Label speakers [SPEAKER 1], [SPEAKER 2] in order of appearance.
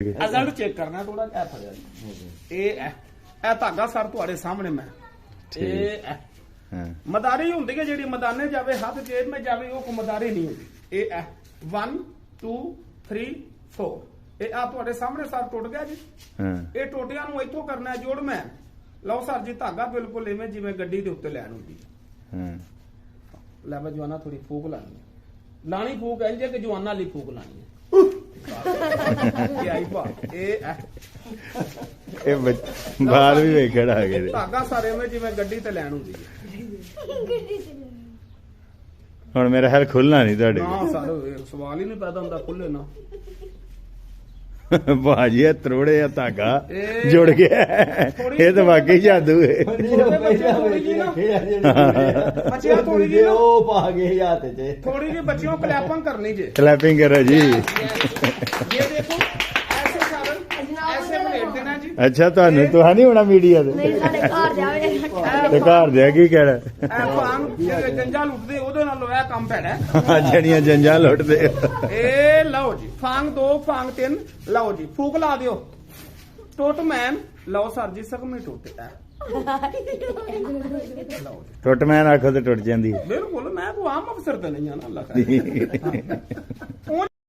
[SPEAKER 1] result check करना थोड़ा क्या फड़िया ये धागा सर तुहाडे सामने मैं मदारी होंदी है जी मदाने जावे हाथ जेब में जावे वो मदारी नहीं होंगी ये 1 2 3 4 ये तुहाडे सामने सर टुट गया जी ये टोटिया इथों करना है जोड़ मैं लो सर जी धागा बिल्कुल इवें जिवें गड्डी दे उत्ते लैन होंदी लै मैं जवाना थोड़ी फूक लानी फूक इंज कि जवाना ली फूक लानी है
[SPEAKER 2] बाहर भी वेखड़ आ गए
[SPEAKER 1] धागा सारे में जिवें गड्डी ते लैन होंदी है
[SPEAKER 2] हुण मेरा ख्याल खुलना नहीं तुहाडे
[SPEAKER 1] ना सर सवाल ही नहीं पैदा हुंदा खुले ना
[SPEAKER 2] भाजी त्रोड़े या धागा जुड़ गया ये तो वाकई जादू है
[SPEAKER 1] थोड़ी जी बच्चियों क्लैपिंग करनी जी
[SPEAKER 2] क्लैपिंग करो जी
[SPEAKER 1] ये देखो ऐसे सारन ऐसे प्लेट देना जी
[SPEAKER 2] अच्छा तुहानू तुहा नहीं होना मीडिया ते घर दे की कह
[SPEAKER 1] जंजा लुटदे ओदे नाल होया काम पैड़ा
[SPEAKER 2] जड़ियां जंजा लुटदे
[SPEAKER 1] ए लो जी फांग 2 फांग 3 लो जी फूक ला दियो टोट मैन लो सर जी सगमी टोटे
[SPEAKER 2] टुट मैन आखो तो टुट जांदी
[SPEAKER 1] बिल्कुल मैं को आम अफसर तो नहीं है ना अल्लाह